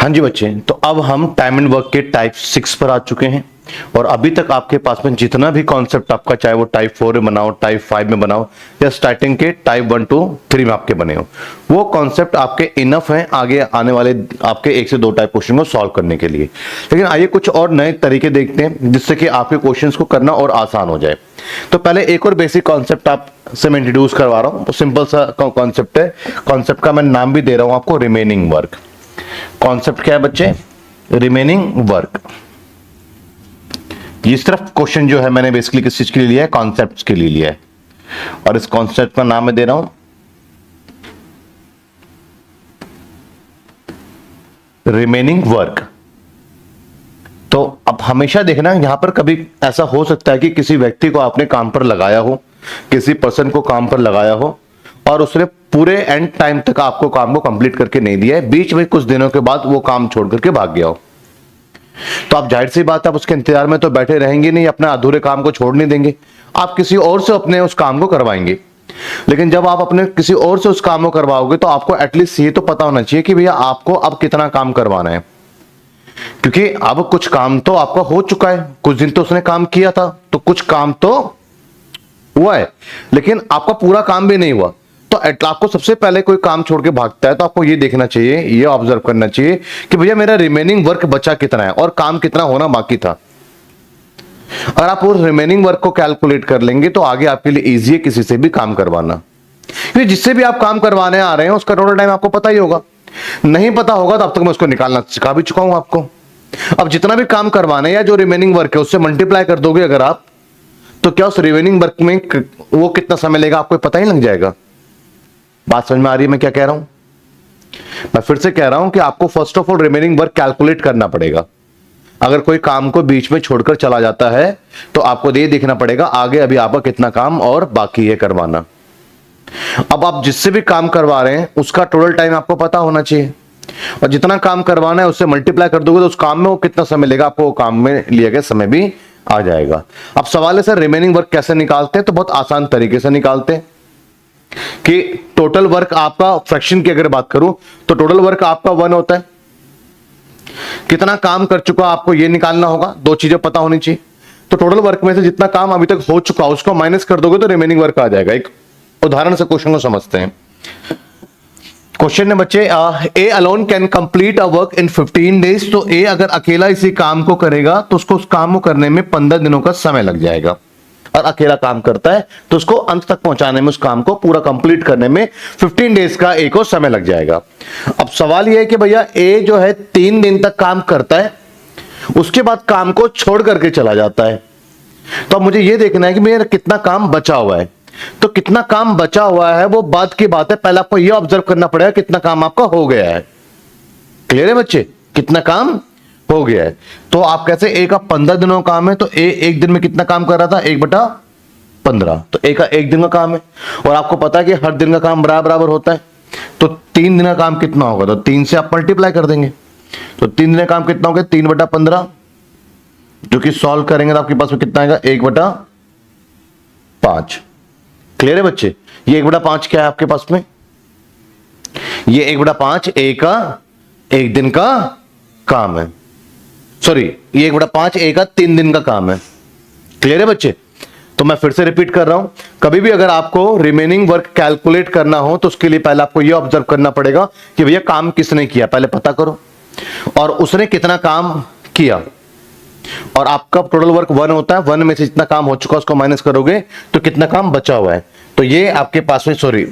हाँ जी बच्चे, तो अब हम टाइम एंड वर्क के टाइप 6 पर आ चुके हैं और अभी तक आपके पास में जितना भी कॉन्सेप्ट आपका, चाहे वो टाइप 4 में बनाओ, टाइप 5 में बनाओ या स्टार्टिंग के टाइप 1 to 3 में आपके बने हो, वो कॉन्सेप्ट आपके इनफ हैं आगे आने वाले आपके 1 से 2 टाइप क्वेश्चन को सॉल्व करने के लिए। लेकिन आइए कुछ और नए तरीके देखते हैं जिससे कि आपके क्वेश्चन को करना और आसान हो जाए। तो पहले एक और बेसिक कॉन्सेप्ट आपसे मैं इंट्रोड्यूस करवा रहा हूँ। तो सिंपल सा कॉन्सेप्ट है, कॉन्सेप्ट का मैं नाम भी दे रहा हूँ आपको, रिमेनिंग वर्क। कॉन्सेप्ट क्या है बच्चे? Remaining work. ये सिर्फ क्वेश्चन जो है मैंने बेसिकली किस चीज के लिए लिया है? कॉन्सेप्ट्स के लिए लिया है। और इस कॉन्सेप्ट का नाम मैं दे रहा हूं रिमेनिंग वर्क। तो अब हमेशा देखना, यहां पर कभी ऐसा हो सकता है कि किसी व्यक्ति को आपने काम पर लगाया हो, किसी पर्सन को काम पर लगाया हो और उसने पूरे एंड टाइम तक आपको काम को कंप्लीट करके नहीं दिया है, बीच में कुछ दिनों के बाद वो काम छोड़ करके भाग गया हो, तो आप जाहिर सी बात है आप उसके इंतजार में तो बैठे रहेंगे नहीं, अपने अधूरे काम को छोड़ नहीं देंगे, आप किसी और से अपने उस काम को करवाएंगे। लेकिन जब आप अपने किसी और से उस काम को करवाओगे तो आपको एटलीस्ट ये तो पता होना चाहिए कि भैया आपको अब कितना काम करवाना है, क्योंकि अब कुछ काम तो आपका हो चुका है, कुछ दिन तो उसने काम किया था, तो कुछ काम तो हुआ है, लेकिन आपका पूरा काम भी नहीं हुआ। तो आपको सबसे पहले कोई काम छोड़ के भागता है तो आपको ये देखना चाहिए, ये ऑब्जर्व करना चाहिए कि भैया मेरा रिमेनिंग वर्क बचा कितना है और काम कितना होना बाकी था। अगर आप उस रिमेनिंग वर्क को कैलकुलेट कर लेंगे तो आगे आपके लिए इजी है किसी से भी काम करवाना, क्योंकि जिससे भी आप काम करवाने आ रहे हैं उसका टोटल टाइम आपको पता ही होगा। नहीं पता होगा तो अब तक मैं उसको निकालना सिखा भी चुका हूं आपको। अब जितना भी काम करवाने या जो रिमेनिंग वर्क है उससे मल्टीप्लाई कर दोगे अगर आप, तो क्या उस रिमेनिंग वर्क में वो कितना समय लेगा आपको पता ही लग जाएगा। बात समझ में आ रही है मैं क्या कह रहा हूं? मैं फिर से कह रहा हूं कि आपको first of all remaining work calculate करना पड़ेगा। अगर कोई काम को बीच में छोड़कर चला जाता है तो आपको ये देखना पड़ेगा आगे अभी आपका कितना काम और बाकी है करवाना। अब आप जिससे भी काम करवा रहे हैं उसका टोटल टाइम आपको पता होना चाहिए, और जितना काम करवाना है उससे मल्टीप्लाई कर दोगे तो उस काम में वो कितना समय लेगा, आपको वो काम में लिया गया समय भी आ जाएगा। अब सवाल है सर रिमेनिंग वर्क कैसे निकालते हैं? तो बहुत आसान तरीके से निकालते हैं कि टोटल वर्क आपका, फ्रैक्शन की अगर बात करूं तो टोटल वर्क आपका 1 होता है, कितना काम कर चुका आपको ये निकालना होगा, दो चीजें पता होनी चाहिए। तो टोटल वर्क में से जितना काम अभी तक हो चुका उसको माइनस कर दोगे तो रिमेनिंग वर्क आ जाएगा। एक उदाहरण से क्वेश्चन को समझते हैं। क्वेश्चन है बच्चे, A alone can complete a work in 15 days. तो ए अगर अकेला इसी काम को करेगा तो उसको उस काम को करने में 15 दिनों का समय लग जाएगा, और अकेला काम करता है तो उसको अंत तक पहुंचाने में, उस काम को पूरा कंप्लीट करने में 15 डेज का ए को समय लग जाएगा। अब सवाल यह है कि भैया ए जो है 3 दिन तक काम करता है, उसके बाद काम को छोड़ करके चला जाता है। तो अब मुझे यह देखना है कि मेरा कितना काम बचा हुआ है। तो कितना काम बचा हुआ है वो बात की बात है, पहले आपको यह ऑब्जर्व करना पड़ेगा कितना काम आपका हो गया है। क्लियर है बच्चे? कितना काम हो गया है। तो आप कैसे, ए का 15 दिनों का काम है तो ए एक दिन में कितना काम कर रहा था? 1/15। तो ए का एक दिन का काम है, और आपको पता है कि हर दिन का काम बराबर होता है, तो 3 दिन का काम कितना होगा? तो 3 से आप मल्टीप्लाई कर देंगे, तो 3 दिन का काम कितना होगा? 3/15, जो कि सॉल्व करेंगे तो आपके पास में कितना आएगा? 1/5। क्लियर है बच्चे? ये 1/5 क्या है आपके पास में? ये 1/5 ए का एक दिन का काम है, सॉरी ये 1/5 ए का 3 दिन का काम है। क्लियर है बच्चे? तो मैं फिर से रिपीट कर रहा हूं, कभी भी अगर आपको रिमेनिंग वर्क कैलकुलेट करना हो तो उसके लिए पहले आपको यह ऑब्जर्व करना पड़ेगा कि भैया काम किसने किया, पहले पता करो, और उसने कितना काम किया। और आपका टोटल वर्क 1 होता है, 1 में से जितना काम हो चुका उसको माइनस करोगे तो कितना काम बचा हुआ है। तो ये आपके पास में, सॉरी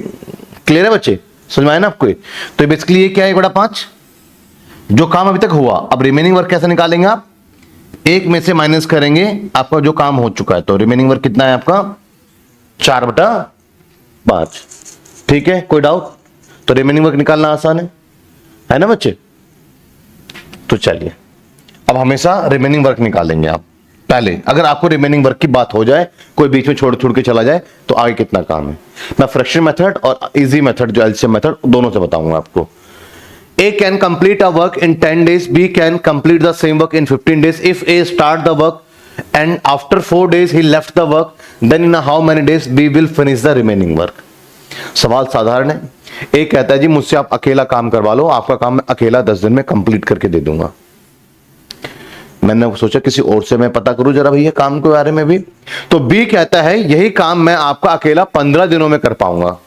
क्लियर है बच्चे? समझ में आया ना आपको? तो बेसिकली ये क्या है? 1/5 जो काम अभी तक हुआ। अब रिमेनिंग वर्क कैसे निकालेंगे आप? 1 में से माइनस करेंगे आपका जो काम हो चुका है, तो रिमेनिंग वर्क कितना है आपका? 4/5। ठीक है, कोई डाउट? तो रिमेनिंग वर्क निकालना आसान है ना बच्चे? तो चलिए अब हमेशा रिमेनिंग वर्क निकालेंगे आप। पहले अगर आपको रिमेनिंग वर्क की बात हो जाए, कोई बीच में छोड़ के चला जाए, तो आगे कितना काम है। मैं फ्रैक्शन मेथड और इजी मेथड जो एलसीएम मेथड दोनों से बताऊंगा आपको। A can complete a work in 10 days. B can complete the same work in 15 days. If A start the work and after 4 days he left the work, then in how many days B will finish the remaining work? सवाल साधारण है। ए कहता है जी मुझसे आप अकेला काम करवा लो, आपका काम मैं अकेला 10 दिन में कंप्लीट करके दे दूंगा। मैंने सोचा किसी और से मैं पता करूं जरा भैया काम के बारे में भी। तो बी कहता है यही काम मैं आपका अकेला 15 दिनों में कर पाऊंगा।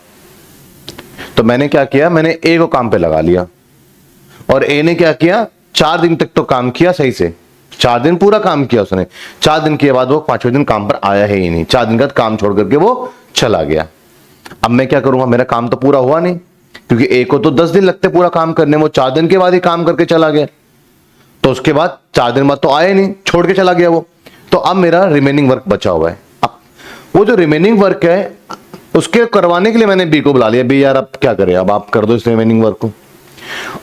तो मैंने क्या किया, मैंने ए को काम पे लगा लिया और ए ने क्या किया, 4 दिन तक तो काम किया सही से, 4 दिन पूरा काम किया उसने। 4 दिन के बाद वो 5वें दिन काम पर आया ही नहीं, 4 दिन का काम छोड़ करके वो चला गया। अब मैं क्या करूंगा, मेरा काम तो पूरा हुआ नहीं, क्योंकि ए को तो 10 दिन लगते पूरा काम करने में, वो 4 दिन के बाद ही काम करके चला गया। तो उसके बाद 4 दिन बाद तो आया नहीं, छोड़ के चला गया वो। तो अब मेरा रिमेनिंग वर्क बचा हुआ है। अब वो जो रिमेनिंग वर्क है उसके करवाने के लिए मैंने बी को बुला लिया। बी यार अब क्या करें, अब आप कर दो इस रिमेनिंग वर्क को।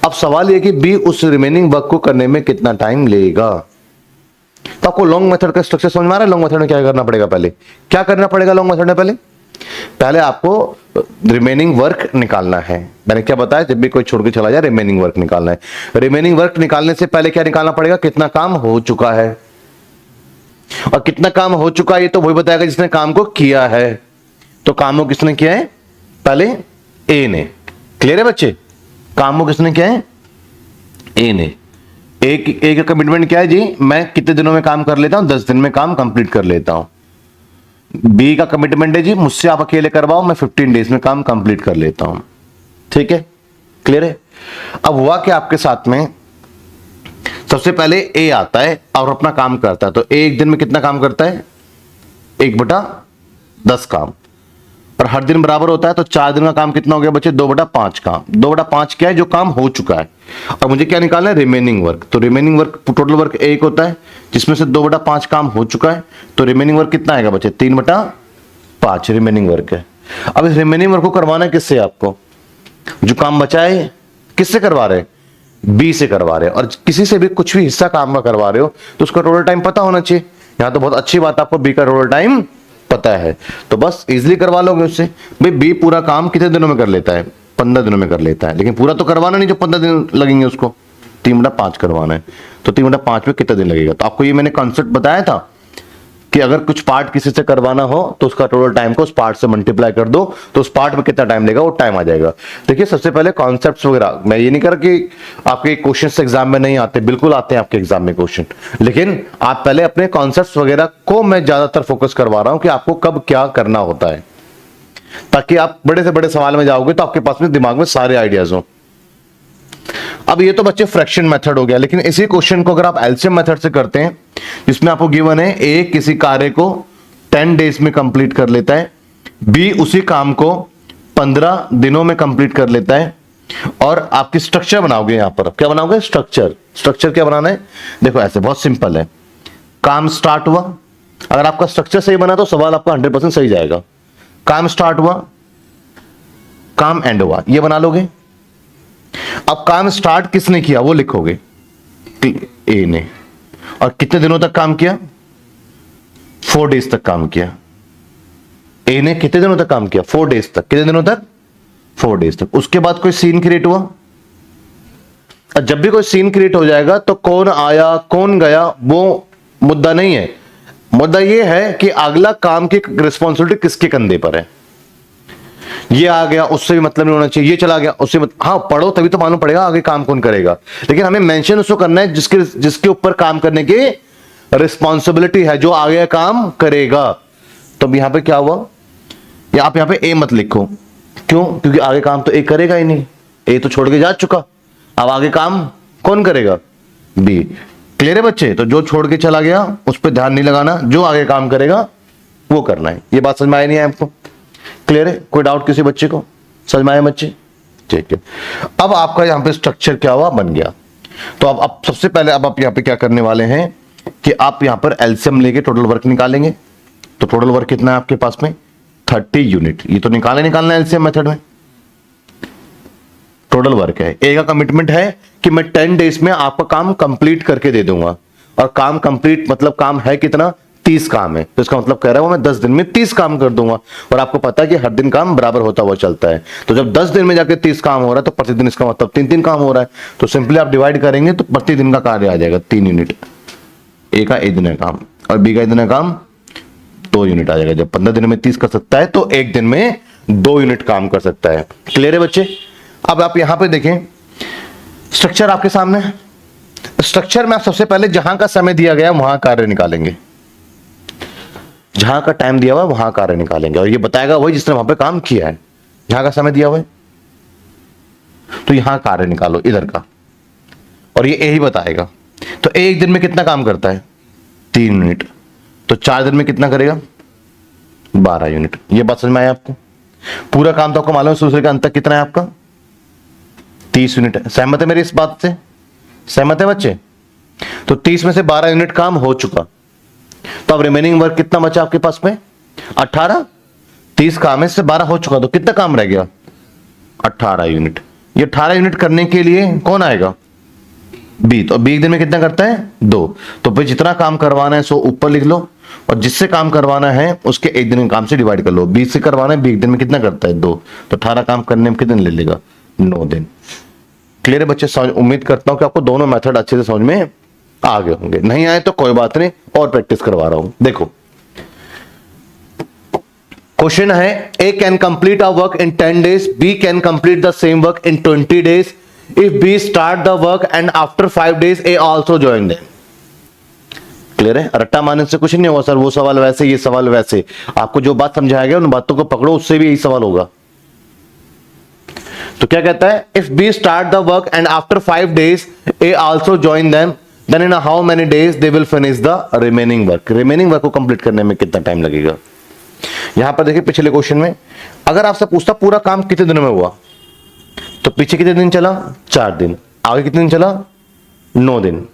अब सवाल ये कि बी उस रिमेनिंग वर्क को करने में कितना टाइम लेगा। तो आपको लॉन्ग मेथड का स्ट्रक्चर समझ में आ रहा है। लॉन्ग मेथड में क्या करना पड़ेगा, पहले क्या करना पड़ेगा लॉन्ग मेथड में, पहले आपको रिमेनिंग वर्क निकालना है। मैंने क्या बताया, जब भी कोई छोड़ के चला जाए रिमेनिंग वर्क निकालना है। रिमेनिंग वर्क निकालने से पहले क्या निकालना पड़ेगा, कितना काम हो चुका है। और कितना काम हो चुका है ये तो वही बताएगा जिसने काम को किया है। तो काम को किसने किया है, पहले ए ने। क्लियर है बच्चे, काम को किसने किया है, ए ने। ए का कमिटमेंट क्या है जी, मैं कितने दिनों में काम कर लेता हूं, 10 दिन में काम कंप्लीट कर लेता हूं। बी का कमिटमेंट है जी मुझसे आप अकेले करवाओ, मैं 15 डेज में काम कंप्लीट कर लेता हूं। ठीक है, क्लियर है। अब हुआ कि आपके साथ में सबसे पहले ए आता है और अपना काम करता है। तो ए एक दिन में कितना काम करता है, 1/10 काम, और हर दिन बराबर होता है। तो 4 दिन का काम कितना हो गया बच्चे, 2/5 काम। 2/5 क्या है, जो काम हो चुका है। और मुझे क्या निकालना है, रिमेनिंग वर्क। तो रिमेनिंग वर्क, टोटल वर्क 1 होता है जिसमें से 2/5 काम हो चुका है। तो रिमेनिंग वर्क कितना आएगा बच्चे, 3/5 रिमेनिंग वर्क है। अब इस रिमेनिंग वर्क को करवाना है किससे, आपको जो काम बचा है किससे करवा रहे हैं, बी से करवा रहे हैं। और किसी से भी कुछ भी हिस्सा काम का करवा रहे हो तो उसका टोटल टाइम पता होना चाहिए। यहां तो बहुत अच्छी बात, आपको बी का टोटल टाइम पता है तो बस इजीली करवा लोगे उससे। भाई बी पूरा काम कितने दिनों में कर लेता है, 15 दिनों में कर लेता है। लेकिन पूरा तो करवाना नहीं जो 15 दिन लगेंगे, उसको 3/5 करवाना है। तो 3/5 में कितना दिन लगेगा। तो आपको ये मैंने कॉन्सेप्ट बताया था कि अगर कुछ पार्ट किसी से करवाना हो तो उसका टोटल टाइम को उस पार्ट से मल्टीप्लाई कर दो, तो उस पार्ट में कितना टाइम लेगा वो टाइम आ जाएगा। देखिए सबसे पहले कॉन्सेप्ट्स वगैरह, मैं ये नहीं कर कि आपके क्वेश्चंस एग्जाम में नहीं आते, बिल्कुल आते हैं आपके एग्जाम में क्वेश्चन। लेकिन आप पहले अपने कॉन्सेप्ट्स वगैरह को मैं ज्यादातर फोकस करवा रहा हूं कि आपको कब क्या करना होता है, ताकि आप बड़े से बड़े सवाल में जाओगे तो आपके पास में दिमाग में सारे आइडियाज हो। अब ये तो बच्चे फ्रैक्शन मेथड हो गया, लेकिन इसी क्वेश्चन को अगर आप एलसीएम मेथड से करते हैं जिसमें आपको गिवन है ए किसी कार्य को 10 डेज में कंप्लीट कर लेता है, बी उसी काम को 15 दिनों में कंप्लीट कर लेता है, और आपकी स्ट्रक्चर बनाओगे। यहां पर क्या बनाओगे, स्ट्रक्चर क्या बनाना है, देखो ऐसे बहुत सिंपल है। काम स्टार्ट हुआ, अगर आपका स्ट्रक्चर सही बना तो सवाल आपका 100% सही जाएगा। काम स्टार्ट हुआ, काम एंड हुआ, ये बना लोगे। अब काम स्टार्ट किसने किया वो लिखोगे, ए ने। और कितने दिनों तक काम किया, 4 डेज तक काम किया। ए ने कितने दिनों तक काम किया, 4 डेज तक। कितने दिनों तक, 4 डेज तक। उसके बाद कोई सीन क्रिएट हुआ, और जब भी कोई सीन क्रिएट हो जाएगा तो कौन आया कौन गया वो मुद्दा नहीं है। मुद्दा ये है कि अगला काम की रिस्पॉन्सिबिलिटी किसके कंधे पर है। ये आ गया उससे भी मतलब नहीं होना चाहिए, ये चला गया उससे हाँ पढ़ो तभी तो मालूम पड़ेगा आगे काम कौन करेगा। लेकिन हमें मेंशन उसको करना है जिसके ऊपर काम करने की रिस्पॉन्सिबिलिटी है, जो आगे काम करेगा। तो यहां पे क्या हुआ, या आप यहां पे ए मत लिखो, क्यों, क्योंकि आगे काम तो ए करेगा ही नहीं, ए तो छोड़ के जा चुका। अब आगे काम कौन करेगा, बी। क्लियर है बच्चे, तो जो छोड़ के चला गया उस पर ध्यान नहीं लगाना, जो आगे काम करेगा वो करना है। ये बात समझ में आई नहीं है आपको, क्लियर है, कोई डाउट किसी बच्चे को, समझ में आए बच्चे, ठीक है। अब आपका यहां पे स्ट्रक्चर क्या हुआ, बन गया। तो अब सबसे पहले अब आप यहां पे क्या करने वाले हैं कि आप यहां पर एलसीएम लेके टोटल वर्क निकालेंगे। तो टोटल वर्क कितना है आपके पास में, 30 यूनिट। ये तो निकालना है एलसीएम मेथड में। टोटल वर्क है, ए का कमिटमेंट है कि मैं 10 डेज में आपका काम कंप्लीट करके दे दूंगा। और काम कंप्लीट मतलब काम है कितना, 30 काम है। तो इसका मतलब कह रहा हूं मैं 10 दिन में 30 काम कर दूंगा। और आपको पता है कि हर दिन काम बराबर होता हुआ चलता है। तो जब 10 दिन में जाके 30 काम हो रहा है तो प्रतिदिन इसका मतलब 3-3 काम हो रहा है। तो सिंपली आप डिवाइड करेंगे तो प्रतिदिन का कार्य आ जाएगा 3 यूनिट। ए का 1 दिन का काम और बी का 1 दिन का काम 2 यूनिट आ जाएगा। जब 15 दिन में 30 कर सकता है तो 1 दिन में 2 यूनिट काम कर सकता है। क्लियर है बच्चे? अब आप यहां पे देखें, स्ट्रक्चर आपके सामने है। स्ट्रक्चर में आप सबसे पहले जहां का समय दिया गया वहां कार्य निकालेंगे, जहां का टाइम दिया हुआ है वहां कार्य निकालेंगे, और ये बताएगा वही जिसने वहां पे काम किया है। जहां का समय दिया हुआ है तो यहां कार्य निकालो इधर का, और ये यही बताएगा। तो एक दिन में कितना काम करता है? 3 यूनिट। तो 4 दिन में कितना करेगा? 12 यूनिट। ये बात समझ में आया आपको? पूरा काम तो आपको मालूम है, दूसरे का अंतर कितना है आपका? 30 यूनिट है। सहमत है मेरी इस बात से? सहमत है बच्चे? तो 30 में से 12 यूनिट काम हो चुका, तो अब रिमेनिंग वर्क कितना बचा आपके पास में? 18। 30 काम है, इससे 12 हो चुका, तो कितना काम रह गया? 18 यूनिट। ये 18 यूनिट करने के लिए कौन आएगा? बी। तो बी एक दिन में कितना करता है? 2। तो भाई जितना काम करवाना है सो ऊपर लिख लो, और जिससे काम करवाना है उसके एक दिन के काम से डिवाइड कर लो। 20 से करवाना है, बी एक दिन में कितना करता है? 2। तो 18 काम करने में कितने ले लेगा? 9 दिन। क्लियर है बच्चे? समझ, उम्मीद करता हूं कि आपको दोनों मेथड अच्छे से समझ में आ गए होंगे। नहीं आए तो कोई बात नहीं, और प्रैक्टिस करवा रहा हूं। देखो क्वेश्चन है, A can complete a work in 10 days, B can complete the same work in 20 days। If B start the work and after 5 days A also join them. Clear है? रट्टा मारने से कुछ नहीं होगा सर, वो सवाल वैसे, ये सवाल वैसे। आपको जो बात समझाया गया उन बातों को पकड़ो, उससे भी यही सवाल होगा। तो क्या कहता है? If B start the work and after 5 days A also join them, then in how many days they will finish the remaining work. Remaining work को कंप्लीट करने में कितना टाइम लगेगा? यहां पर देखिए पिछले क्वेश्चन में अगर आपसे पूछता पूरा काम कितने दिनों में हुआ, तो पीछे कितने दिन चला? 4 दिन। आगे कितने दिन चला? 9 दिन।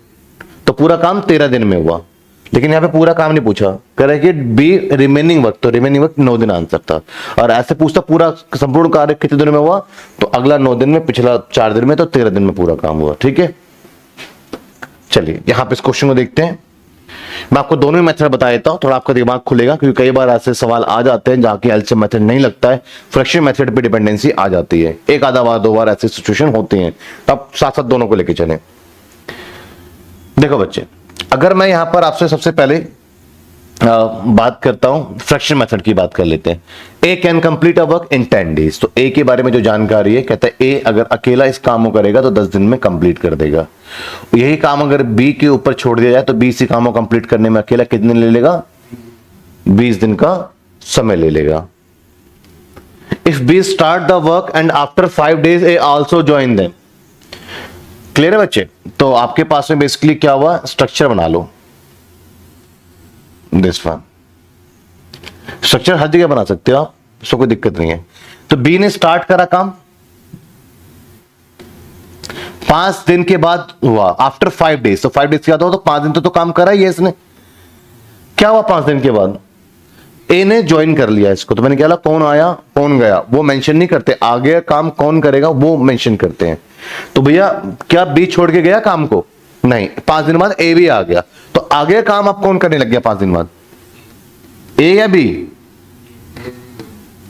तो पूरा काम 13 दिन में हुआ। लेकिन यहां पे पूरा काम नहीं पूछा, कह रहे कि बी रिमेनिंग वर्क, तो रिमेनिंग वर्क 9 दिन आंसर था। और ऐसे पूछता पूरा संपूर्ण कार्य कितने दिनों में हुआ, तो अगला 9 दिन में, पिछला 4 दिन में, तो 13 दिन में पूरा काम हुआ। ठीक है, चलिए यहां पे इस क्वेश्चन को देखते हैं। मैं आपको दोनों ही मेथड बता देता हूं, थोड़ा आपका दिमाग खुलेगा, क्योंकि कई बार ऐसे सवाल आ जाते हैं जहां की एलसीएम मेथड नहीं लगता है, फ्रैक्शन मेथड पे डिपेंडेंसी आ जाती है। एक आधा बार 2 बार ऐसी सिचुएशन होती हैं, तब साथ साथ दोनों को लेके चलें। देखो बच्चे, अगर मैं यहां पर आपसे सबसे पहले बात करता हूं, फ्रैक्शन मेथड की बात कर लेते हैं। A can complete a work in 10 days। तो ए के बारे में जो जानकारी है, कहता है ए अगर अकेला इस काम को करेगा तो 10 दिन में कंप्लीट कर देगा। यही काम अगर बी के ऊपर छोड़ दिया जाए तो बी इसी काम को कंप्लीट करने में अकेला कितने दिन ले लेगा? 20 दिन का समय ले लेगा। If B start the work and after 5 days A also join them. Clear है बच्चे? तो आपके पास में बेसिकली क्या हुआ? स्ट्रक्चर बना लो, दिस वन। स्ट्रक्चर हर जगह बना सकते हो आप, उसको कोई दिक्कत नहीं है। तो बी ने स्टार्ट करा काम, 5 दिन के बाद हुआ, आफ्टर 5 days। तो 5 days क्या हुआ? तो 5 दिन तो काम करा ही है इसने। क्या हुआ 5 दिन के बाद? ए ने ज्वाइन कर लिया इसको। तो मैंने क्या, कौन आया कौन गया वो मेंशन नहीं करते, आगे काम कौन करेगा वो मेंशन करते हैं। तो भैया क्या बी छोड़ के गया काम को? नहीं। 5 दिन बाद ए भी आ गया, तो आगे काम आप कौन करने लग गया 5 दिन बाद? ए या बी?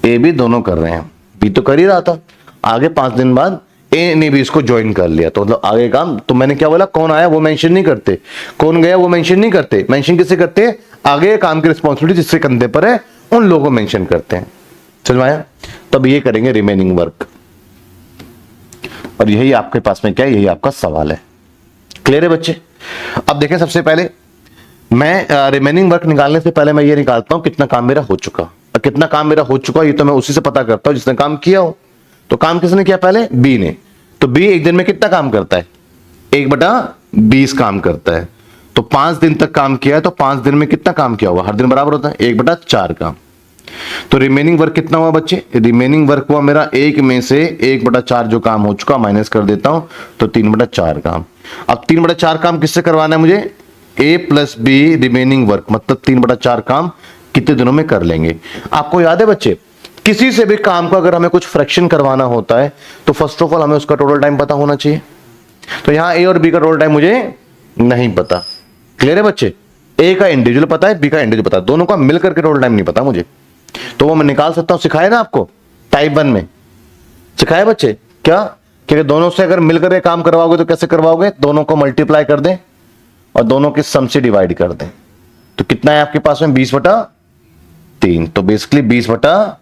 ए बी दोनों कर रहे हैं, बी तो कर ही रहा था। आगे 5 दिन बाद ए ने भी इसको ज्वाइन कर लिया, तो मतलब आगे काम। तो मैंने क्या बोला, कौन आया वो मेंशन नहीं करते, कौन गया वो मेंशन नहीं करते। मेंशन किससे करते हैं? आगे काम की रिस्पॉन्सिबिलिटी जिससे कंधे पर है उन लोगों को मेंशन करते हैं। समझ में आया? तब ये करेंगे रिमेनिंग वर्क, और यही आपके पास में क्या है, यही आपका सवाल है। क्लियर है बच्चे? अब देखें, सबसे पहले मैं रिमेनिंग वर्क निकालने से पहले मैं ये निकालता हूं कितना काम मेरा हो चुका। और कितना काम मेरा हो चुका ये तो मैं उसी से पता करता हूं जिसने काम किया हो। तो काम किसने किया पहले? बी ने। तो बी एक दिन में कितना काम करता है? 1/20 काम करता है। तो 5 दिन तक काम किया है, तो 5 दिन में कितना काम किया होगा? हर दिन बराबर होता है 1/4 काम। तो रिमेनिंग वर्क कितना हुआ बच्चे? रिमेनिंग वर्क हुआ मेरा 1 में से 1/4 जो काम हो चुका माइनस कर देता हूं, तो 3/4 काम। अब 3/4 काम किससे करवाना है मुझे? ए प्लस बी रिमेनिंग वर्क, मतलब 3/4 काम कितने दिनों में कर लेंगे? आपको याद है बच्चे, किसी से भी काम को अगर हमें कुछ फ्रैक्शन करवाना होता है तो फर्स्ट ऑफ ऑल हमें उसका टोटल टाइम पता होना चाहिए। तो यहां ए और बी का टोटल टाइम मुझे नहीं पता। क्लियर है बच्चे? ए का इंडिविजुअल पता है, बी का इंडिविजुअल पता है, दोनों का मिलकर के टोटल टाइम नहीं पता मुझे। तो वो मैं निकाल सकता हूं, सिखाया ना आपको टाइप 1 में, सिखाया बच्चे क्या? क्योंकि दोनों से अगर मिलकर के काम करवाओगे तो कैसे करवाओगे? दोनों को मल्टीप्लाई कर दें और दोनों के सम से डिवाइड कर दें। तो कितना है आपके पास में? 20/3। तो बेसिकली 20/3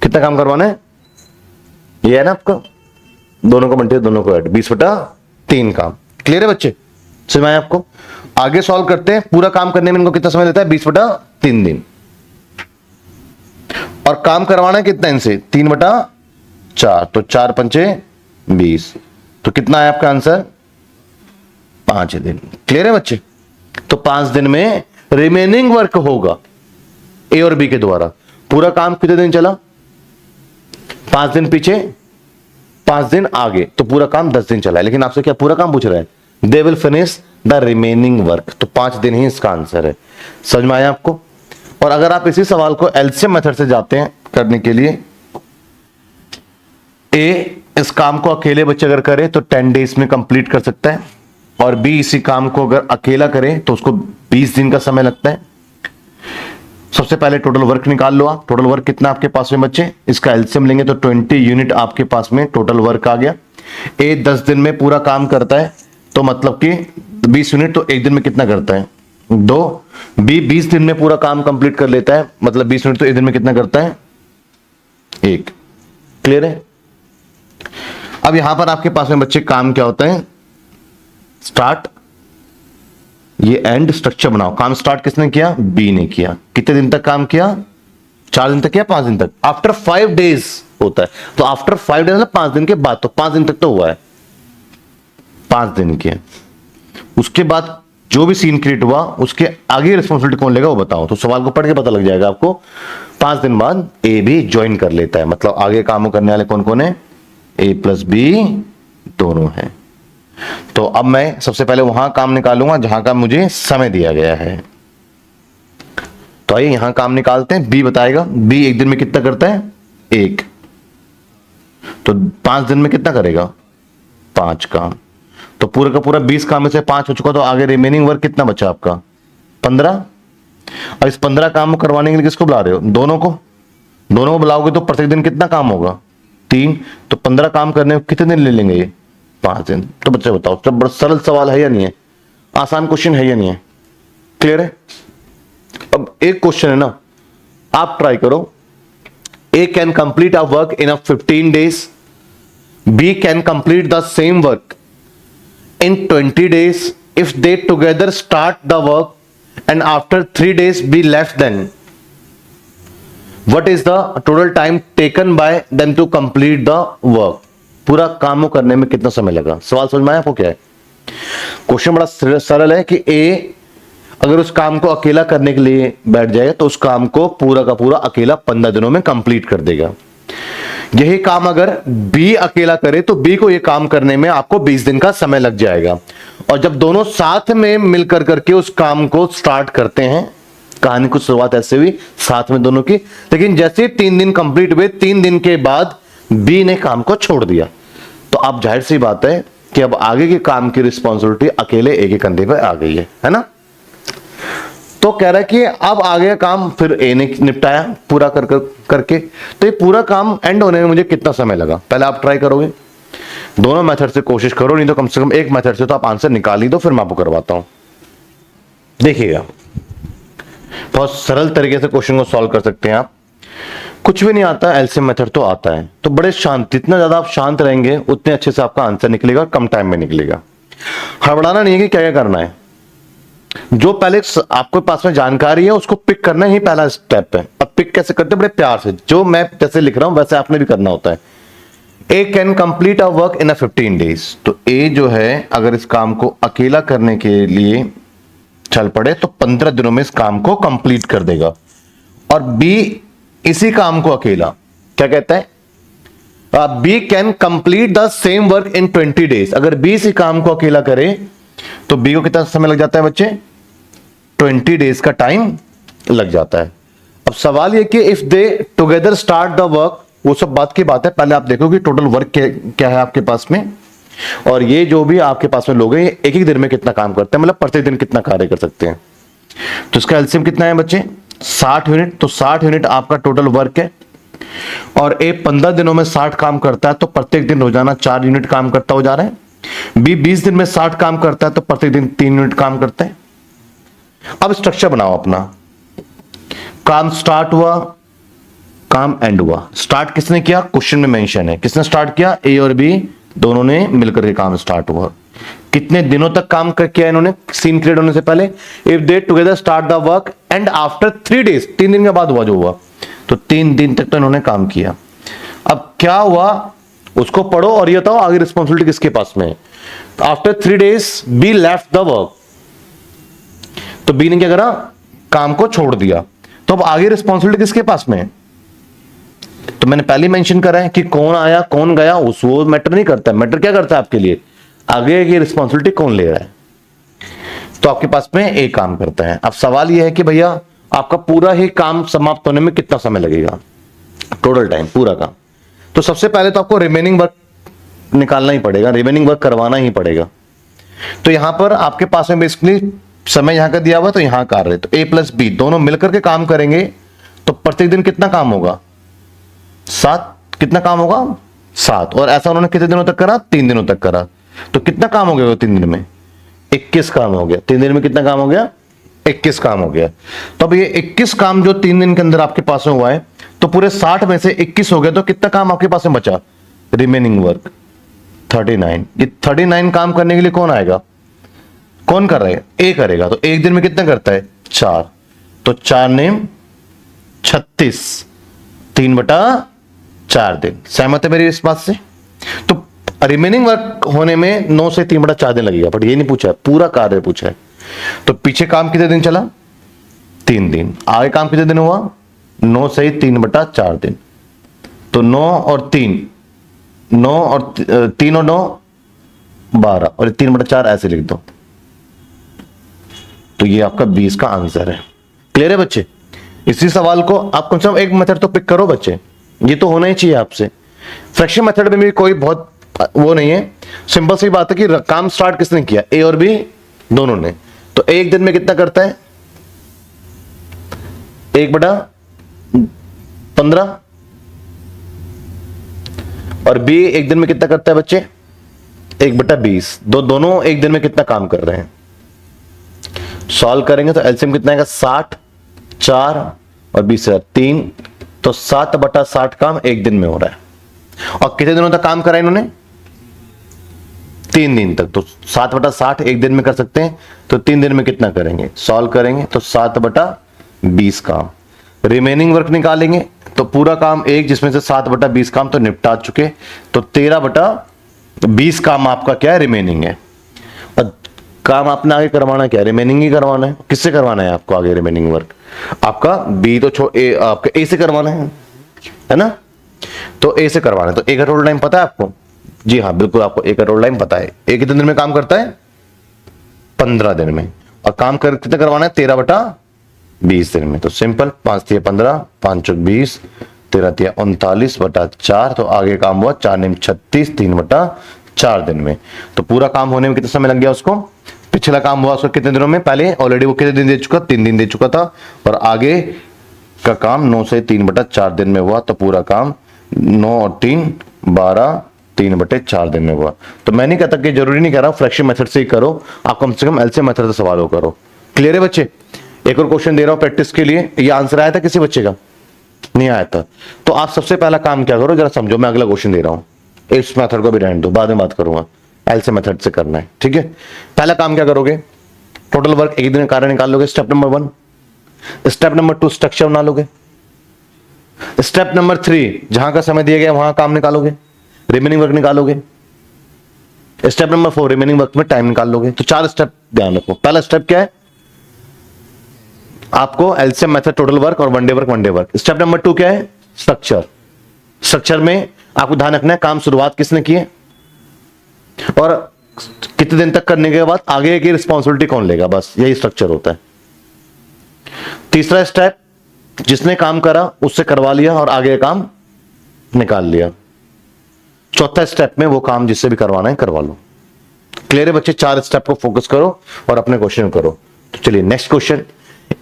कितना काम करवाना है, ये है ना आपका, दोनों को मल्टीप्लाई दोनों को ऐड, 20/3 काम। क्लियर है बच्चे, समझ आया आपको? आगे सॉल्व करते हैं। पूरा काम करने में इनको कितना समय लेता है, 20/3 दिन। और काम करवाना है कितना इनसे, 3/4, तो 4 पंचे 20, तो कितना है आपका आंसर, 5 दिन। क्लियर है बच्चे? तो 5 दिन में रिमेनिंग वर्क होगा ए और बी के द्वारा। पूरा काम कितने दिन चला, 5 दिन पीछे 5 दिन आगे, तो पूरा काम 10 दिन चला है। लेकिन आपसे क्या पूरा काम पूछ रहा है, दे will finish the remaining work, तो 5 दिन ही इसका आंसर है। समझ में आया आपको? और अगर आप इसी सवाल को एलसीएम मेथड से जाते हैं करने के लिए, ए इस काम को अकेले बच्चे अगर करे तो 10 डेज में कंप्लीट कर सकता है, और बी इसी काम को अगर अकेला करे तो उसको 20 दिन का समय लगता है। सबसे पहले टोटल वर्क निकाल लो आप। टोटल वर्क कितना आपके पास में बच्चे, इसका एलसीएम लेंगे तो 20 यूनिट आपके पास में टोटल वर्क आ गया। ए 10 दिन में पूरा काम करता है, तो मतलब कि 20 यूनिट, तो एक दिन में कितना करता है, 2। बी 20 दिन में पूरा काम कंप्लीट कर लेता है, मतलब 20 यूनिट, तो एक दिन में कितना करता है, 1। क्लियर है? अब यहां पर आपके पास में बच्चे काम क्या होता है, स्टार्ट, ये एंड, स्ट्रक्चर बनाओ। काम स्टार्ट किसने किया, बी ने किया। कितने दिन तक काम किया, 4 दिन तक किया, 5 दिन तक। आफ्टर 5 डेज होता है, तो आफ्टर 5 डेज मतलब 5 दिन के बाद, तो 5 दिन तक तो हुआ है, 5 दिन के। उसके बाद जो भी सीन क्रिएट हुआ उसके आगे रिस्पॉन्सिबिलिटी कौन लेगा वो बताओ। तो सवाल को पढ़ के पता लग जाएगा आपको। 5 दिन बाद ए भी ज्वाइन कर लेता है, मतलब आगे काम करने वाले कौन कौन है, ए प्लस बी दोनों है। तो अब मैं सबसे पहले वहां काम निकालूंगा जहां का मुझे समय दिया गया है। तो आइए यहां काम निकालते हैं। बी बताएगा, बी एक दिन में कितना करता है, 1, तो 5 दिन में कितना करेगा, 5 काम। तो पूरा का पूरा 20 काम में से 5 हो चुका, तो आगे रिमेनिंग वर्क कितना बचा आपका, 15। और इस 15 काम को करवाने के लिए किसको बुला रहे हो, दोनों को बुलाओगे तो प्रत्येक दिन कितना काम होगा, 3। तो 15 काम करने में कितने दिन ले लेंगे ये, 5 दिन। तो बच्चे बताओ, सब बड़ा सरल सवाल है या नहीं है, आसान क्वेश्चन है या नहीं है? क्लियर है? अब एक क्वेश्चन है ना, आप ट्राई करो। A can complete a work in 15 days, B can complete the same work in 20 days if they together start the work and after 3 days be left, then what is the total time taken by them to complete the work? पूरा काम करने में कितना समय लगा? सवाल समझ में आया आपको? क्या है क्वेश्चन, बड़ा सरल है कि ए अगर उस काम को अकेला करने के लिए बैठ जाएगा तो उस काम को पूरा का पूरा अकेला 15 दिनों में कंप्लीट कर देगा। यही काम अगर बी अकेला करे तो बी को यह काम करने में आपको 20 दिन का समय लग जाएगा। और जब दोनों साथ में मिलकर करके उस काम को स्टार्ट करते हैं, कहानी की शुरुआत ऐसे हुई साथ में दोनों की, लेकिन जैसे 3 दिन कंप्लीट हुए, 3 दिन के बाद बी ने काम को छोड़ दिया, तो अब जाहिर सी बात है कि अब आगे के काम की रिस्पॉन्सिबिलिटी अकेले एक ही कंधे पर आ गई है ना। तो कह रहा है कि अब आगे काम फिर ए ने निपटाया पूरा करके, तो ये पूरा काम एंड होने में मुझे कितना समय लगा। पहले आप ट्राई करोगे, दोनों मेथड से कोशिश करो, नहीं तो कम से कम एक मेथड से तो आप आंसर निकाल ही दो, फिर मैं आपको करवाता हूं। देखिएगा, बहुत सरल तरीके से क्वेश्चन को सॉल्व कर सकते हैं आप। कुछ भी नहीं आता, एलसीएम मेथड तो आता है। तो बड़े शांत, जितना ज्यादा आप शांत रहेंगे उतने अच्छे से आपका आंसर निकलेगा, कम टाइम में निकलेगा। हड़बड़ाना नहीं है कि क्या क्या करना है, जो पहले आपके पास में जानकारी है उसको पिक करना ही पहला स्टेप है। अब पिक कैसे करते हैं, बड़े प्यार से, जो मैं जैसे लिख रहा हूं वैसे आपने भी करना होता है। A can complete a work in 15 days, तो ए जो है अगर इस काम को अकेला करने के लिए चल पड़े तो 15 दिनों में इस काम को कंप्लीट कर देगा। और बी इसी काम को अकेला क्या कहता है, B can complete the same work in 20 days, अगर बी इसी काम को अकेला करे तो बी को कितना समय लग जाता है बच्चे, 20 डेज का टाइम लग जाता है। अब सवाल ये कि if they together start the work, वो सब बात की बात है, पहले आप देखो कि टोटल वर्क क्या है आपके पास में, और ये जो भी आपके पास में लोग हैं एक एक दिन में कितना काम करते हैं, मतलब प्रतिदिन कितना कार्य कर सकते हैं। तो इसका एलसीएम कितना है बच्चे, 60 यूनिट। तो 60 यूनिट आपका टोटल वर्क है, और ए 15 दिनों में 60 काम करता है, तो प्रत्येक दिन रोजाना 4 यूनिट काम करता हो जा रहा है। बी 20 दिन में 60 काम करता है, तो प्रत्येक दिन 3 यूनिट काम करता है। अब स्ट्रक्चर बनाओ अपना, काम स्टार्ट हुआ, काम एंड हुआ। स्टार्ट किसने किया, क्वेश्चन में मेंशन है, किसने स्टार्ट किया, ए और बी दोनों ने मिलकर के काम स्टार्ट हुआ। कितने दिनों तक काम किया इन्होंने सीन क्रिएट होने से पहले, if they together start the work and after 3 days, 3 दिन के बाद हुआ जो हुआ, तो 3 दिन तक तो इन्होंने काम किया। अब क्या हुआ उसको पढ़ो और ये बताओ आगे रिस्पॉन्सिबिलिटी किसके पास में है। After 3 days B left the work, तो बी ने क्या करा, काम को छोड़ दिया, तो अब आगे रिस्पॉन्सिबिलिटी किसके पास में है। तो मैंने पहले मेंशन करा है कि कौन आया कौन गया उस वो मैटर नहीं करता, मैटर क्या करता है आपके लिए, आगे की रिस्पॉन्सिबिलिटी कौन ले रहा है। तो आपके पास में एक काम करता है। अब सवाल यह है कि भैया आपका पूरा ही काम समाप्त होने में कितना समय लगेगा, टोटल टाइम पूरा काम। तो सबसे पहले तो आपको रिमेनिंग वर्क निकालना ही पड़ेगा, रिमेनिंग वर्क करवाना ही पड़ेगा। तो यहां पर आपके पास में बेसिकली समय यहां का दिया हुआ, तो यहां कार्य, तो ए प्लस बी दोनों मिलकर के काम करेंगे, तो प्रत्येक दिन कितना काम होगा, 7। कितना काम होगा, 7। और ऐसा उन्होंने कितने दिनों तक करा, 3 दिनों तक करा। तो कितना काम हो गया 3 दिन में, 21 काम हो गया। 3 दिन में कितना काम हो गया, 21 काम हो गया। तो अब ये 21 काम जो 3 दिन के अंदर आपके पास में हुआ है, तो पूरे 60 में से 21 हो गया, तो कितना काम आपके पास में बचा, रिमेनिंग वर्क 39। ये 39 काम करने के लिए कौन आएगा, कौन कर रहा है, ए करेगा। तो एक दिन में कितना करता है, 4। तो 4 ने 36, 3/4 दिन। सहमत है मेरी इस बात से। तो रिमेनिंग वर्क होने में 9 से 3/4 दिन लगेगा, बट ये नहीं पूछा है, पूरा कार्य पूछा है। तो पीछे काम कितने दिन चला, 3 दिन। आगे काम कितने दिन हुआ, 9 से 3/4 दिन। तो 9 और 3, 9 और 3 और 9 12, और 3/4 ऐसे लिख दो। तो ये आपका 20 का आंसर है। क्लियर है बच्चे। इसी सवाल को आप कम से कम एक मेथड तो पिक करो बच्चे, ये तो होना ही चाहिए आपसे। फ्रैक्शन मेथड में भी कोई बहुत वो नहीं है, सिंपल सी बात है कि काम स्टार्ट किसने किया, ए और बी दोनों ने। तो एक दिन में कितना करता है, 1/15, और बी एक दिन में कितना करता है बच्चे, 1/20। दोनों एक दिन में कितना काम कर रहे हैं, सॉल्व करेंगे तो एलसीएम कितना आएगा, 60, 4 और 20 3, तो 7/60 काम एक दिन में हो रहा है। और कितने दिनों तक काम करा इन्होंने, 3 दिन तक। तो 7/60 एक दिन में कर सकते हैं, तो 3 दिन में कितना करेंगे, सॉल्व करेंगे तो 7/20 काम। रिमेनिंग वर्क निकालेंगे तो पूरा काम एक, जिसमें से 7/20 काम तो निपटा चुके, तो 13/20 काम आपका क्या है, रिमेनिंग है। और काम आपने आगे करवाना क्या है, रिमेनिंग ही करवाना है। किससे करवाना है आपको आगे रिमेनिंग वर्क, आपका बी तो आपका ए से करवाना है ना। तो ए से करवाना है, तो ए का टोटल टाइम पता है आपको, जी हाँ बिल्कुल आपको ए का टोटल टाइम पता है। ए कितने दिन में काम करता है, 15 दिन में। और काम कितना करवाना है, 13/20 दिन में। तो सिंपल, 5 × 15, 5 × 20, 13 × 39/4। तो आगे काम हुआ 4 × 36, 3/4 दिन में। तो पूरा काम होने में कितना समय लग गया उसको, पिछला काम हुआ उसको कितने दिनों में, पहले ऑलरेडी वो कितने दिन दे चुका, 3 दिन दे चुका था, और आगे का काम 9 से 3/4 दिन में हुआ। तो पूरा काम 9 और 3 12, 3/4 दिन में हुआ। तो मैं नहीं कहता कि जरूरी नहीं कह रहा फ्रैक्शन मेथड से ही करो, आप कम से कम एलसीएम मेथड से सवालों करो। क्लियर है बच्चे। एक और क्वेश्चन दे रहा हूं प्रैक्टिस के लिए। ये आंसर आया था किसी बच्चे का, नहीं आया था। तो आप सबसे पहला काम क्या करो जरा समझो, मैं अगला क्वेश्चन दे रहा हूं, इस मेथड को भी रहने दो, बाद में बात करूंगा। एलसीएम मेथड से करना है, ठीक है। पहला काम क्या करोगे, टोटल वर्क एक दिन का कार्य निकाल लोगे, step number 1। Step number 2 structure बना लोगे। स्टेप नंबर 3 जहां का समय दिया गया वहां काम निकालोगे, रिमेनिंग वर्क निकालोगे। स्टेप नंबर 4 रिमेनिंग वर्क में टाइम निकाल लोगे। तो 4 स्टेप ध्यान रखो। पहला स्टेप क्या है, आपको एलसीएम मेथड, टोटल वर्क और one day work. Step number 2 क्या है, स्ट्रक्चर। स्ट्रक्चर में आपको ध्यान रखना है काम शुरुआत किसने की है और कितने दिन तक करने के बाद आगे की रिस्पॉन्सिबिलिटी कौन लेगा, बस यही स्ट्रक्चर होता है। तीसरा स्टेप, जिसने काम करा उससे करवा लिया और आगे काम निकाल लिया। चौथा स्टेप में वो काम जिससे भी करवाना है करवा लो। क्लियर है बच्चे। 4 स्टेप को फोकस करो और अपने क्वेश्चन करो। तो चलिए next question.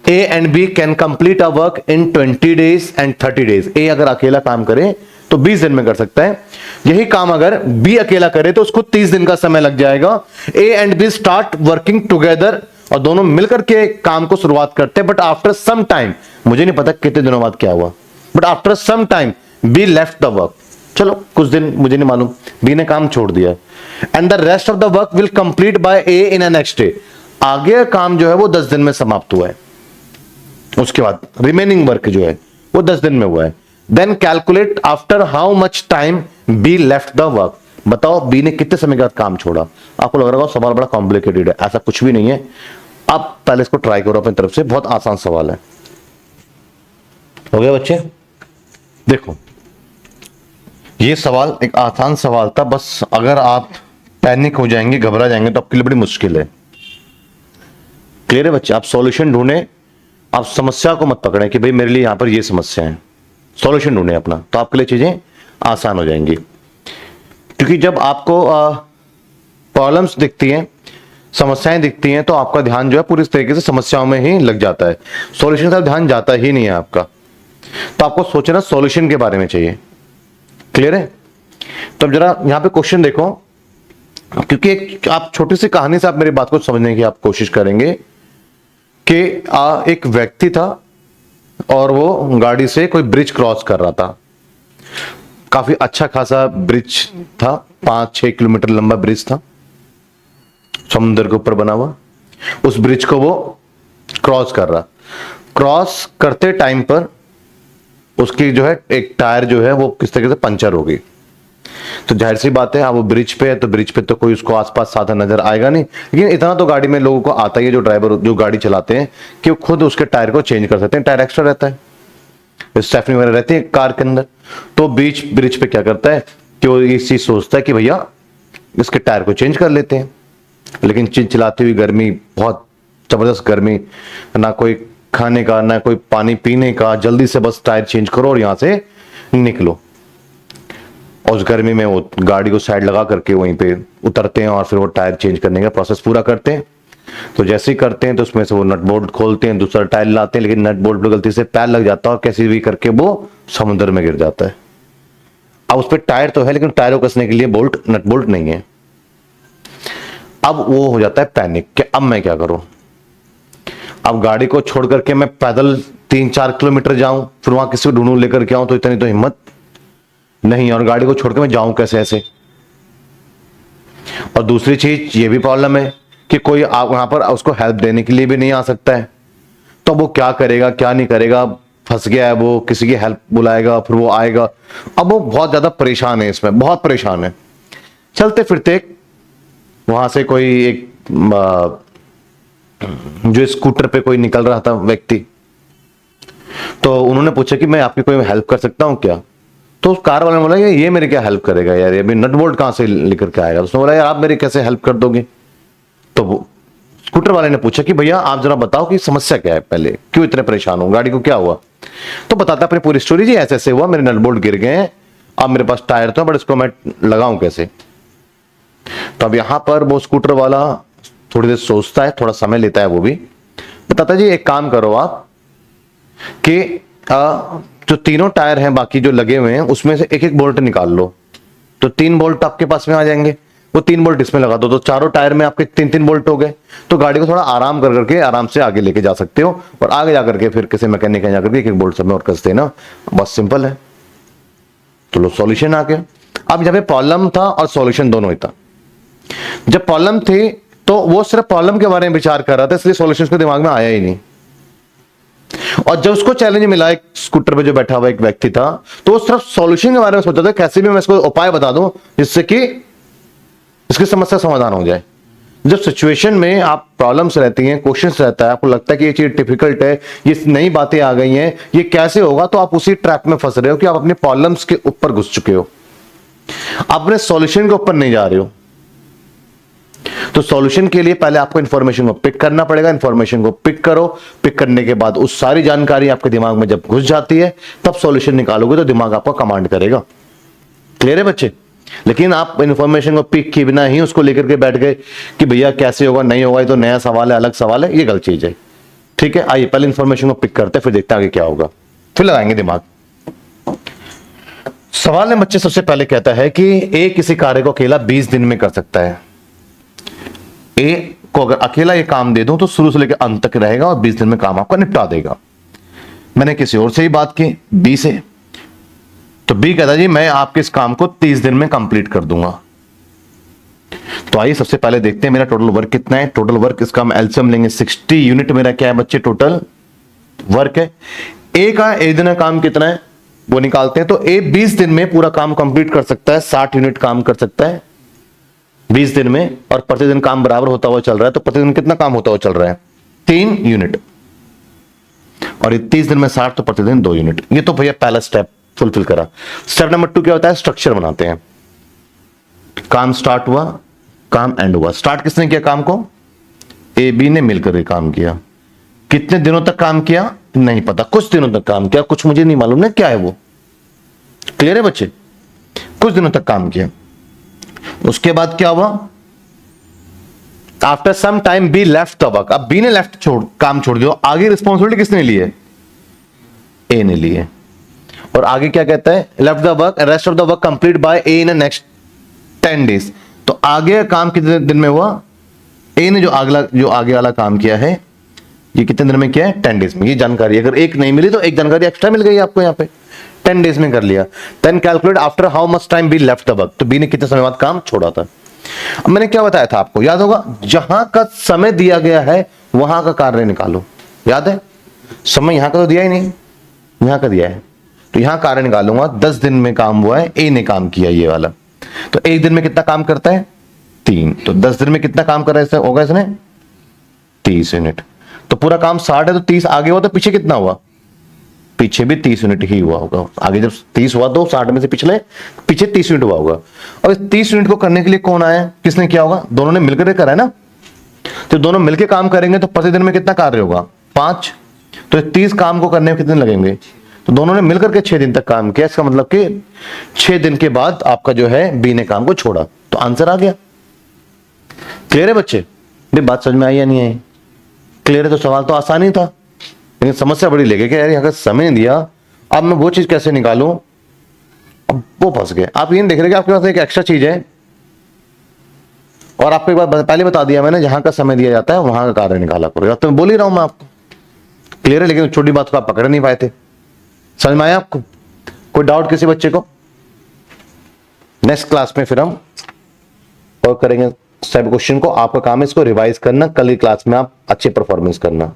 A and B can complete a work in 20 days and 30 days। A अगर अकेला काम करे तो 20 दिन में कर सकता है। यही काम अगर बी अकेला करे तो उसको 30 दिन का समय लग जाएगा। A and B start working together, और दोनों मिलकर के काम को शुरुआत करते हैं, बट आफ्टर सम टाइम, मुझे नहीं पता कितने दिनों बाद क्या हुआ, but after some time B left the work, चलो कुछ दिन, मुझे नहीं मालूम, बी ने काम छोड़ दिया, and the rest of the work will complete bye A in a next day, आगे काम जो है वो 10 दिन में समाप्त हुआ है, उसके बाद रिमेनिंग वर्क जो है वो 10 दिन में हुआ है। Then calculate after how much time B left the work, बताओ बी ने कितने समय के बाद काम छोड़ा। आपको लग रहा होगा सवाल बड़ा कॉम्प्लिकेटेड है, ऐसा कुछ भी नहीं है, आप पहले इसको ट्राई करो अपनी तरफ से, बहुत आसान सवाल है। हो गया बच्चे, देखो ये सवाल एक आसान सवाल था, बस अगर आप पैनिक हो जाएंगे, घबरा जाएंगे तो आपके लिए बड़ी मुश्किल है। क्लियर है बच्चे, आप सॉल्यूशन ढूंढे, आप समस्या को मत पकड़ें कि भाई मेरे लिए यहां पर ये समस्या है, सॉल्यूशन ढूंढे अपना, तो आपके लिए चीजें आसान हो जाएंगी। क्योंकि जब आपको प्रॉब्लम्स दिखती हैं, समस्याएं दिखती हैं, तो आपका ध्यान जो है पूरी तरीके से समस्याओं में ही लग जाता है, सॉल्यूशन का ध्यान जाता ही नहीं है आपका, तो आपको सोचना सॉल्यूशन के बारे में चाहिए। क्लियर है? तो अब जरा यहां पे क्वेश्चन देखो, क्योंकि एक आप छोटी सी कहानी से आप मेरी बात को समझने की आप कोशिश करेंगे कि एक व्यक्ति था और वो गाड़ी से कोई ब्रिज क्रॉस कर रहा था, काफी अच्छा खासा ब्रिज था, 5-6 किलोमीटर लंबा ब्रिज था, समुद्र के ऊपर बना हुआ। उस ब्रिज को वो क्रॉस कर रहा, क्रॉस करते टाइम पर उसकी जो है एक टायर जो है वो किस तरीके से पंचर हो गई। तो जाहिर सी बात है, अब वो ब्रिज पे है तो ब्रिज पे तो कोई उसको आसपास साधन नजर आएगा नहीं, लेकिन इतना तो गाड़ी में लोगों को आता ही है, जो ड्राइवर जो गाड़ी चलाते हैं, कि वो खुद उसके टायर को चेंज कर सकते हैं, टायर एक्स्ट्रा रहता है, स्टेफनी वगैरह रहती है कार के अंदर। तो बीच ब्रिज पे क्या करता है कि वो ये चीज सोचता है कि भैया इसके टायर को चेंज कर लेते हैं, लेकिन चिलचिलाती हुई गर्मी, बहुत जबरदस्त गर्मी, ना कोई खाने का ना कोई पानी पीने का, जल्दी से बस टायर चेंज करो और यहां से निकलो। और उस गर्मी में वो गाड़ी को साइड लगा करके वहीं पे उतरते हैं और फिर वो टायर चेंज करने का प्रोसेस पूरा करते हैं। तो जैसे ही करते हैं तो उसमें से वो नट बोल्ट खोलते हैं, दूसरा टायर लाते हैं, लेकिन नट बोल्ट पर गलती से पैर लग जाता है और कैसे भी करके वो समुद्र में गिर जाता है। अब उस पर टायर तो है, लेकिन टायर को कसने के लिए बोल्ट, नट बोल्ट नहीं है। अब वो हो जाता है पैनिक कि अब मैं क्या करूं, अब गाड़ी को छोड़ करके मैं पैदल 3-4 किलोमीटर जाऊं, फिर वहां किसी को ढूंढूं लेकर के आऊं, तो इतनी तो हिम्मत नहीं, और गाड़ी को छोड़ के मैं जाऊं कैसे ऐसे। और दूसरी चीज ये भी प्रॉब्लम है कि कोई वहां पर उसको हेल्प देने के लिए भी नहीं आ सकता है, तो वो क्या करेगा क्या नहीं करेगा, फंस गया है वो, किसी की हेल्प बुलाएगा फिर वो आएगा। अब वो बहुत ज्यादा परेशान है, इसमें बहुत परेशान है। चलते फिरते वहां से कोई एक जो स्कूटर पे कोई निकल रहा था व्यक्ति, तो उन्होंने पूछा कि मैं आपकी कोई हेल्प कर सकता हूं क्या। तो कार वाले ने बोला ये मेरी क्या हेल्प करेगा यार, ये नट बोल्ट कहां से लेकर के आएगा। उसने बोला यार आप मेरी कैसे हेल्प कर दोगे। तो वो स्कूटर वाले ने पूछा कि भैया आप जरा बताओ कि समस्या क्या है, पहले क्यों इतने परेशान हो, गाड़ी को क्या हुआ। तो बताता अपनी पूरी स्टोरी, जी ऐसे ऐसे हुआ, मेरे नट बोल्ट गिर गए हैं, अब मेरे पास टायर तो, बट इसको मैं लगाऊं कैसे। तो अब यहां पर वो स्कूटर वाला थोड़ी देर सोचता है, थोड़ा समय लेता है, वो भी बताता जी एक काम करो आप कि जो तीनों टायर हैं बाकी जो लगे हुए हैं उसमें से एक एक बोल्ट निकाल लो, तो 3 बोल्ट आपके पास में आ जाएंगे, वो 3 बोल्ट इसमें लगा दो, तो चारों टायर में आपके 3-3 बोल्ट हो गए। तो गाड़ी को थोड़ा आराम कर करके आराम से आगे लेके जा सकते हो, और आगे जाकर के फिर किसी मैकेनिक जाकर के एक एक बोल्ट सब में और कस देना, बस सिंपल है। तो लो सॉल्यूशन आ गया। अब जब प्रॉब्लम था और सॉल्यूशन दोनों ही था। जब प्रॉब्लम थी तो वो सिर्फ प्रॉब्लम के बारे में विचार कर रहा था, इसलिए सॉल्यूशन उसके दिमाग में आया ही नहीं। और जब उसको चैलेंज मिला, एक स्कूटर पे जो बैठा हुआ एक व्यक्ति था, तो वो सिर्फ सॉल्यूशन के बारे में सोचा था, कैसे भी मैं इसको उपाय बता दूं जिससे कि इसकी समस्या समाधान हो जाए। जब सिचुएशन में आप प्रॉब्लम्स रहती हैं, क्वेश्चंस रहता है, आपको लगता है कि ये चीज डिफिकल्ट है, ये नई बातें आ गई हैं, ये कैसे होगा, तो आप उसी ट्रैप में फंस रहे हो कि आप अपने प्रॉब्लम्स के ऊपर घुस चुके हो, अपने सॉल्यूशन के ऊपर नहीं जा रहे हो। तो सॉल्यूशन के लिए पहले आपको इंफॉर्मेशन को पिक करना पड़ेगा, इंफॉर्मेशन को पिक करो, पिक करने के बाद उस सारी जानकारी आपके दिमाग में जब घुस जाती है तब सॉल्यूशन निकालोगे, तो दिमाग आपका कमांड करेगा। क्लियर है बच्चे? लेकिन आप इंफॉर्मेशन को पिक किए बिना ही उसको लेकर के बैठ गए कि भैया कैसे होगा, नहीं होगा, ये तो नया सवाल है, अलग सवाल है, ये गलत चीज है। ठीक है, आइए पहले इंफॉर्मेशन को पिक करते हैं, फिर देखते हैं आगे क्या होगा, फिर लगाएंगे दिमाग। सवाल में बच्चे सबसे पहले कहता है कि ए किसी कार्य को अकेला 20 दिन में कर सकता है। ए को अगर अकेला ये काम दे दूं तो शुरू से लेकर अंत तक रहेगा और 20 दिन में काम आपका निपटा देगा। मैंने किसी और से ही बात की, बी से, तो बी कहता जी मैं आपके इस काम को 30 दिन में कंप्लीट कर दूंगा। तो आइए सबसे पहले देखते हैं मेरा टोटल वर्क कितना है। टोटल वर्क, इसका हम एलसीएम लेंगे 60 यूनिट मेरा क्या है बच्चे टोटल वर्क है। ए का ए दिन काम कितना है वो निकालते हैं। तो ए 20 दिन में पूरा काम कंप्लीट कर सकता है, 60 यूनिट काम कर सकता है 20 दिन में, और प्रतिदिन काम बराबर होता हुआ चल रहा है। तो प्रतिदिन कितना काम होता हुआ चल रहा है 3 यूनिट, और 30 दिन में 60, तो प्रतिदिन 2 यूनिट। ये तो भैया पहला स्टेप फुलफिल करा। स्टेप नंबर 2 क्या होता है, स्ट्रक्चर बनाते हैं। काम स्टार्ट हुआ, काम एंड हुआ। स्टार्ट किसने किया काम को, ए बी ने मिलकर ये काम किया। कितने दिनों तक काम किया नहीं पता, कुछ दिनों तक काम किया, कुछ मुझे नहीं मालूम ना क्या है वो। क्लियर है बच्चे, कुछ दिनों तक काम किया। उसके बाद क्या हुआ, after some time B left the work. अब बी ने काम छोड़ दिया, आगे रिस्पॉन्सिबिलिटी किसने ली है, ए ने ली है। और आगे क्या कहता है, left the work, rest of the work complete bye A in next 10 days. तो आगे काम कितने दिन में हुआ, ए ने जो आगे वाला काम किया है ये कितने दिन में किया है 10 डेज में। ये जानकारी अगर एक नहीं मिली तो एक जानकारी एक्स्ट्रा मिल गई आपको यहाँ पे, 10 डेज में कर लिया। Then calculate after how much time B left the work. तो बी ने कितने समय बाद काम छोड़ा था। अब मैंने क्या बताया था आपको, याद होगा, जहां का समय दिया गया है वहां का कार्य निकालो। याद है, समय यहां का तो दिया ही नहीं, यहां का दिया है, तो यहां कार्य निकालूंगा। 10 दिन में काम हुआ है, ए ने काम किया ये वाला। तो एक दिन में कितना काम करता है 3, तो 10 दिन में कितना काम कर रहा है होगा इसने 30 यूनिट। तो पूरा काम 60 है, तो 30 आगे हुआ, तो पीछे कितना हुआ, पीछे भी 30 यूनिट ही हुआ होगा। आगे जब 30 हुआ तो 60 में से पीछे 30 यूनिट हुआ होगा। और इस 30 यूनिट को करने के लिए कौन आया, किसने किया होगा, दोनों ने मिलकर करा है ना। तो दोनों मिलकर काम करेंगे तो प्रतिदिन में कितना कार्य होगा 5। तो 30 काम को करने में कितने लगेंगे, तो दोनों ने मिलकर के 6 दिन तक काम किया। इसका मतलब कि 6 दिन के बाद आपका जो है बी ने काम को छोड़ा। तो आंसर आ गया। क्लियर है बच्चे, ये बात समझ में आई या नहीं आई, क्लियर है। तो सवाल तो आसान ही था, लेकिन समस्या बड़ी लेके कि यार यहाँ का समय नहीं दिया, अब मैं वो चीज कैसे निकालूं, अब वो फंस गए। आप ये देख रहे कि आपके पास एक एक्स्ट्रा चीज है, और आपको एक बार पहले बता दिया मैंने, जहां का समय दिया जाता है वहां का कार्य निकाला करो। तो मैं बोल ही रहा हूं मैं आपको, क्लियर है। लेकिन छोटी बात को आप पकड़ नहीं पाए थे, समझ में आया आपको, कोई डाउट किसी बच्चे को। नेक्स्ट क्लास में फिर हम और करेंगे सब क्वेश्चन को। आपका काम है इसको रिवाइज करना, कल की क्लास में आप अच्छी परफॉर्मेंस करना।